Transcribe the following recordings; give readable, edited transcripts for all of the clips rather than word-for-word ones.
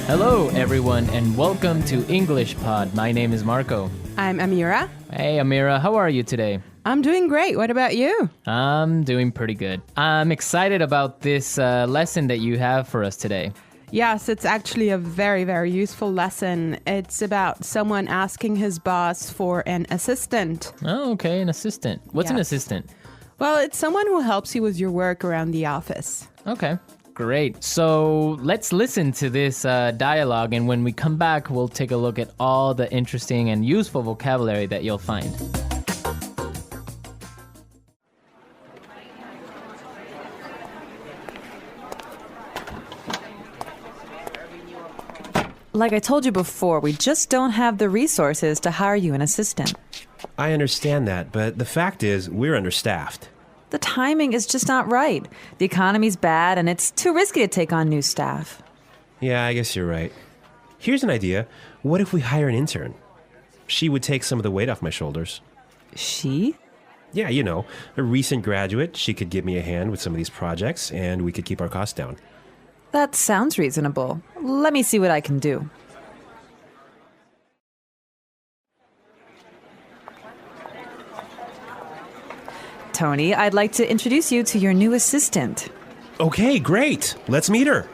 Hello, everyone, and welcome to English Pod. My name is Marco. I'm Amira. Hey, Amira, how are you today? I'm doing great. What about you? I'm doing pretty good. I'm excited about this lesson that you have for us today. Yes, it's actually a very, very useful lesson. It's about someone asking his boss for an assistant. Oh, okay, an assistant. What's an Yes. assistant? Well, it's someone who helps you with your work around the office. Okay, great. So let's listen to this dialogue, and when we come back, we'll take a look at all the interesting and useful vocabulary that you'll find. Like I told you before, we just don't have the resources to hire you an assistant. I understand that, but the fact is, we're understaffed. The timing is just not right. The economy's bad, and it's too risky to take on new staff. Yeah, I guess you're right. Here's an idea. What if we hire an intern? She would take some of the weight off my shoulders. She? Yeah, you know, a recent graduate. She could give me a hand with some of these projects, and we could keep our costs down. That sounds reasonable. Let me see what I can do. Tony, I'd like to introduce you to your new assistant. Okay, great. Let's meet her.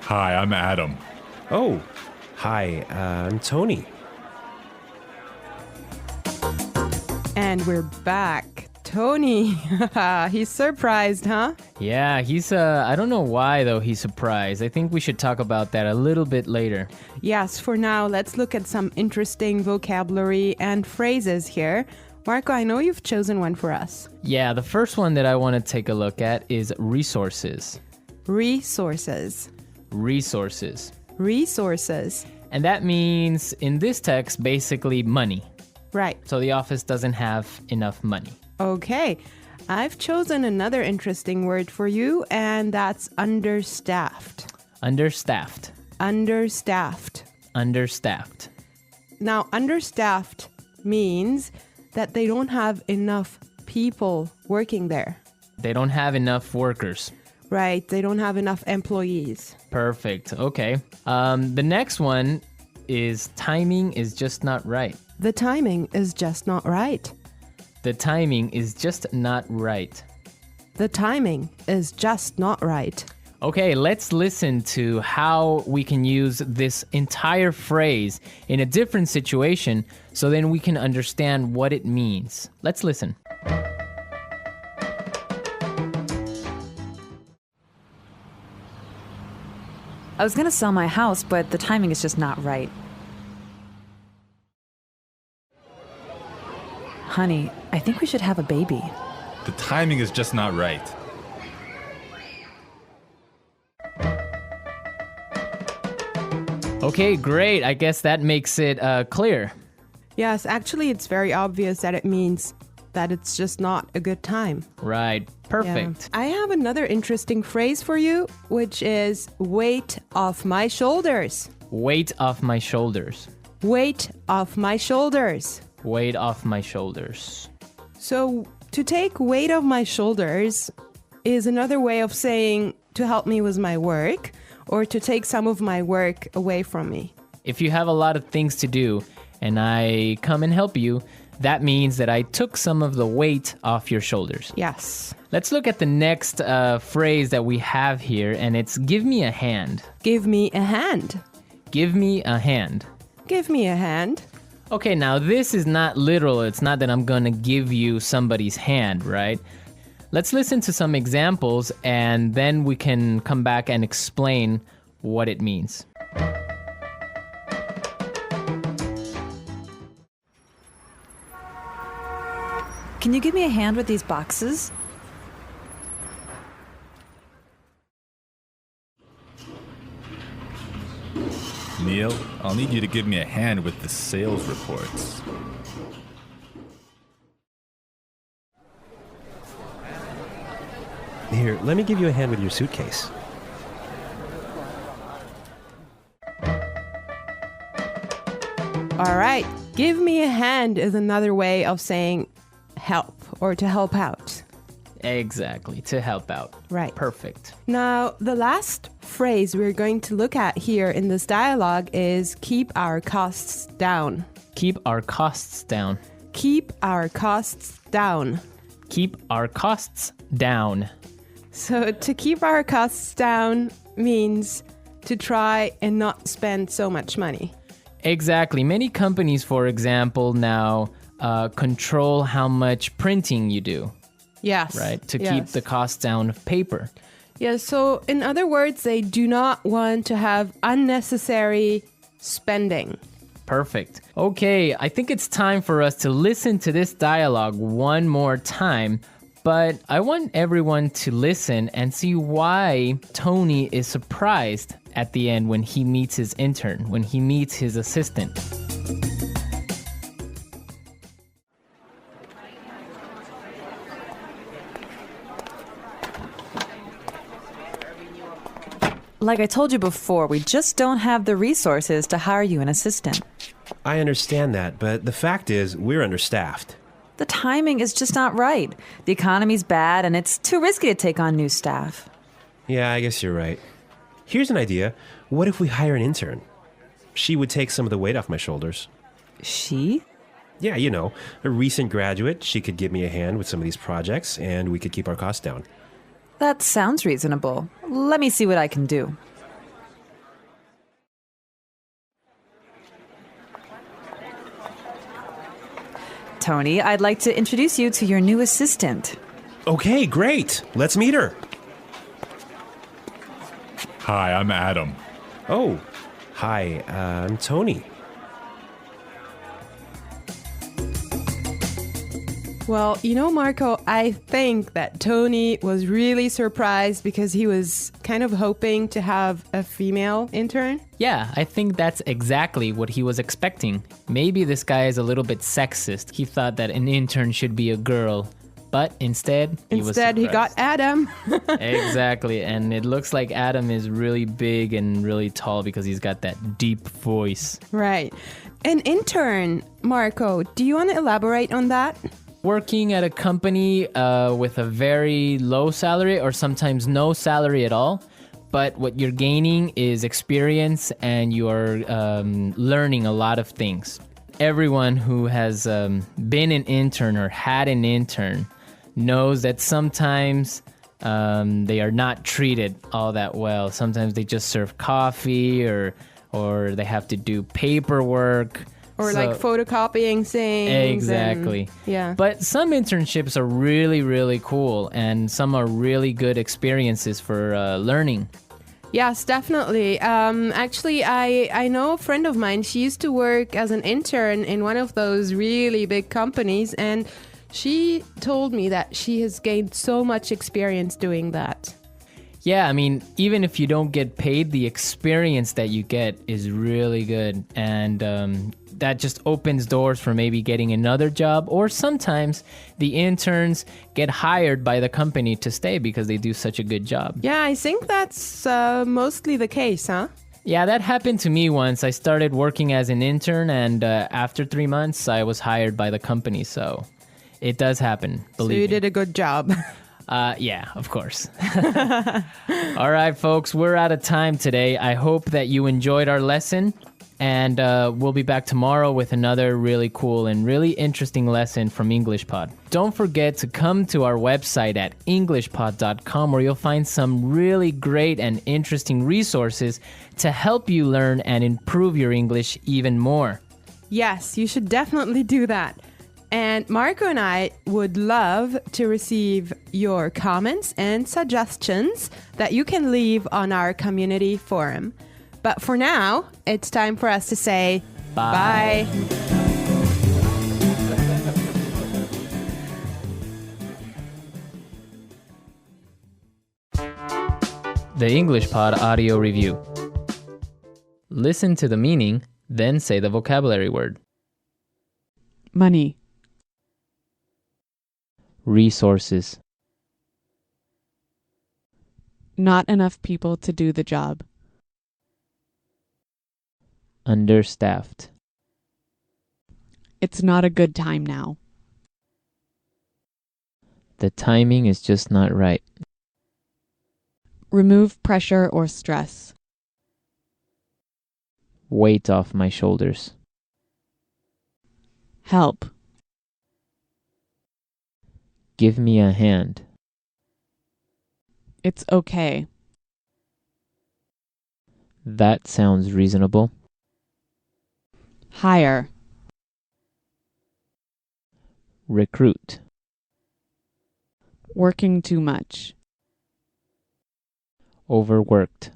Hi, I'm Adam. Oh, hi, I'm Tony. And we're back. Tony. He's surprised, huh? Yeah, I don't know why, though, he's surprised. I think we should talk about that a little bit later. Yes, for now, let's look at some interesting vocabulary and phrases here. Marco, I know you've chosen one for us. Yeah, the first one that I want to take a look at is resources. Resources. Resources. Resources. And that means, in this text, basically money. Right. So the office doesn't have enough money. Okay. I've chosen another interesting word for you, and that's understaffed. Understaffed. Understaffed. Understaffed. Now, understaffed means that they don't have enough people working there. They don't have enough workers. Right. They don't have enough employees. Perfect. Okay. The next one is timing is just not right. The timing is just not right. The timing is just not right. The timing is just not right. Okay, let's listen to how we can use this entire phrase in a different situation so then we can understand what it means. Let's listen. I was going to sell my house, but the timing is just not right. Honey, I think we should have a baby. The timing is just not right. Okay, great. I guess that makes it clear. Yes, actually, it's very obvious that it means that it's just not a good time. Right. Perfect. Yeah. I have another interesting phrase for you, which is weight off my shoulders. Weight off my shoulders. Weight off my shoulders. Weight off my shoulders. So, to take weight off my shoulders is another way of saying to help me with my work or to take some of my work away from me. If you have a lot of things to do and I come and help you, that means that I took some of the weight off your shoulders. Yes. Let's look at the next phrase that we have here, and it's give me a hand. Give me a hand. Give me a hand. Give me a hand. Okay, now this is not literal. It's not that I'm gonna give you somebody's hand, right? Let's listen to some examples and then we can come back and explain what it means. Can you give me a hand with these boxes? Neil, I'll need you to give me a hand with the sales reports. Here, let me give you a hand with your suitcase. All right. Give me a hand is another way of saying help or to help out. Exactly, to help out. Right. Perfect. Now, the last phrase we're going to look at here in this dialogue is keep our costs down. Keep our costs down. Keep our costs down. Keep our costs down. So to keep our costs down means to try and not spend so much money. Exactly. Many companies, for example, now control how much printing you do, Yes. right? To keep yes. the cost down of paper. Yeah, so in other words, they do not want to have unnecessary spending. Perfect. Okay, I think it's time for us to listen to this dialogue one more time, but I want everyone to listen and see why Tony is surprised at the end when he meets his intern, when he meets his assistant. Like I told you before, we just don't have the resources to hire you an assistant. I understand that, but the fact is, we're understaffed. The timing is just not right. The economy's bad, and it's too risky to take on new staff. Yeah, I guess you're right. Here's an idea. What if we hire an intern? She would take some of the weight off my shoulders. She? Yeah, you know, a recent graduate. She could give me a hand with some of these projects, and we could keep our costs down. That sounds reasonable. Let me see what I can do. Tony, I'd like to introduce you to your new assistant. Okay, great. Let's meet her. Hi, I'm Adam. Oh, hi, I'm Tony. Well, you know, Marco, I think that Tony was really surprised because he was kind of hoping to have a female intern. Yeah, I think that's exactly what he was expecting. Maybe this guy is a little bit sexist. He thought that an intern should be a girl, but instead he got Adam. Exactly, and it looks like Adam is really big and really tall because he's got that deep voice. Right. An intern, Marco, do you want to elaborate on that? Working at a company with a very low salary or sometimes no salary at all, but what you're gaining is experience and you are learning a lot of things. Everyone who has been an intern or had an intern knows that sometimes they are not treated all that well. Sometimes they just serve coffee or they have to do paperwork. Or like photocopying things. Exactly. Yeah. But some internships are really, really cool, and some are really good experiences for learning. Yes, definitely. Actually, I know a friend of mine. She used to work as an intern in one of those really big companies, and she told me that she has gained so much experience doing that. Yeah, I mean, even if you don't get paid, the experience that you get is really good. And that just opens doors for maybe getting another job. Or sometimes the interns get hired by the company to stay because they do such a good job. Yeah, I think that's mostly the case, huh? Yeah, that happened to me once. I started working as an intern, and after 3 months, I was hired by the company. So it does happen, believe me. So you did a good job. Yeah, of course. All right, folks, we're out of time today. I hope that you enjoyed our lesson, and we'll be back tomorrow with another really cool and really interesting lesson from EnglishPod. Don't forget to come to our website at englishpod.com, where you'll find some really great and interesting resources to help you learn and improve your English even more. Yes, you should definitely do that. And Marco and I would love to receive your comments and suggestions that you can leave on our community forum. But for now, it's time for us to say bye. The EnglishPod audio review. Listen to the meaning, then say the vocabulary word. Money. Resources. Not enough people to do the job. Understaffed. It's not a good time now. The timing is just not right. Remove pressure or stress. Weight off my shoulders. Help. Give me a hand. It's okay. That sounds reasonable. Hire. Recruit. Working too much. Overworked.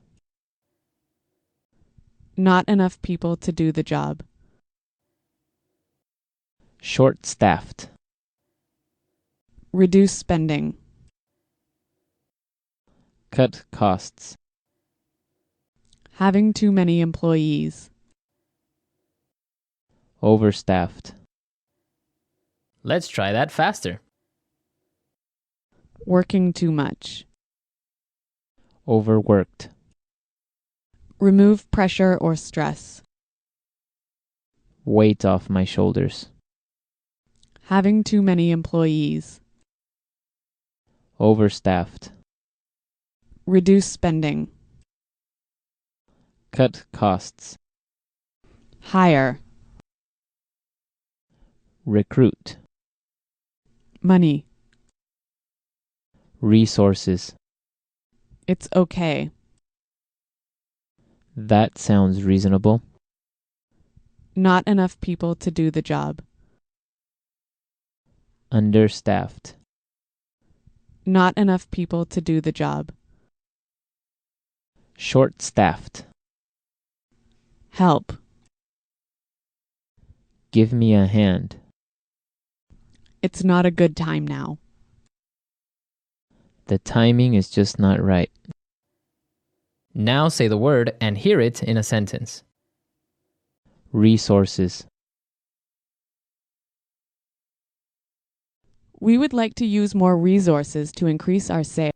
Not enough people to do the job. Short-staffed. Reduce spending. Cut costs. Having too many employees. Overstaffed. Let's try that faster. Working too much. Overworked. Remove pressure or stress. Weight off my shoulders. Having too many employees. Overstaffed. Reduce spending. Cut costs. Hire. Recruit. Money. Resources. It's okay. That sounds reasonable. Not enough people to do the job. Understaffed. Not enough people to do the job. Short-staffed. Help. Give me a hand. It's not a good time now. The timing is just not right. Now say the word and hear it in a sentence. Resources. We would like to use more resources to increase our sales.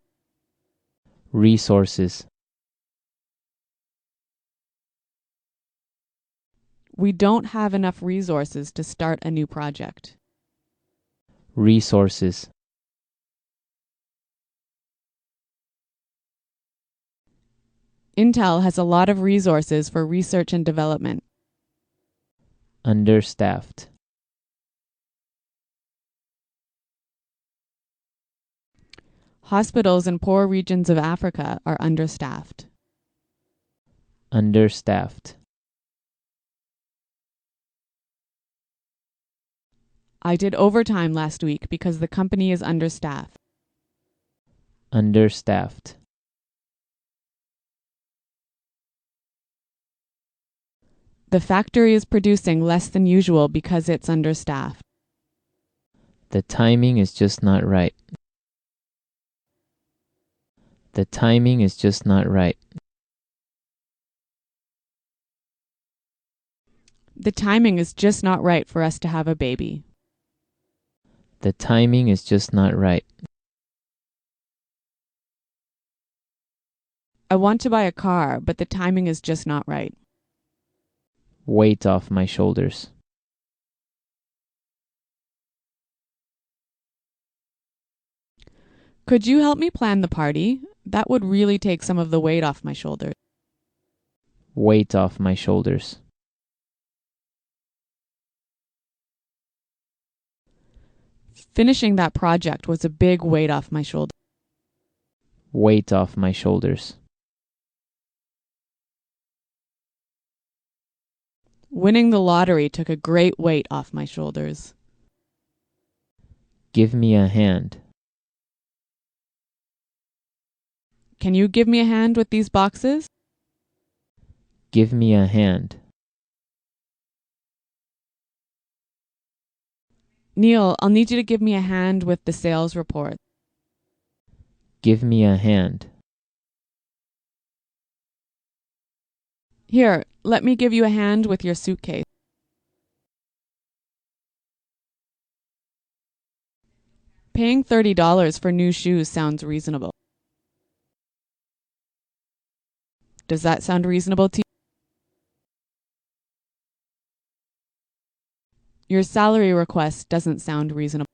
Resources. We don't have enough resources to start a new project. Resources. Intel has a lot of resources for research and development. Understaffed. Hospitals in poor regions of Africa are understaffed. Understaffed. I did overtime last week because the company is understaffed. Understaffed. The factory is producing less than usual because it's understaffed. The timing is just not right. The timing is just not right. The timing is just not right for us to have a baby. The timing is just not right. I want to buy a car, but the timing is just not right. Weight off my shoulders. Could you help me plan the party? That would really take some of the weight off my shoulders. Weight off my shoulders. Finishing that project was a big weight off my shoulders. Weight off my shoulders. Winning the lottery took a great weight off my shoulders. Give me a hand. Can you give me a hand with these boxes? Give me a hand. Neil, I'll need you to give me a hand with the sales report. Give me a hand. Here, let me give you a hand with your suitcase. Paying $30 for new shoes sounds reasonable. Does that sound reasonable to you? Your salary request doesn't sound reasonable.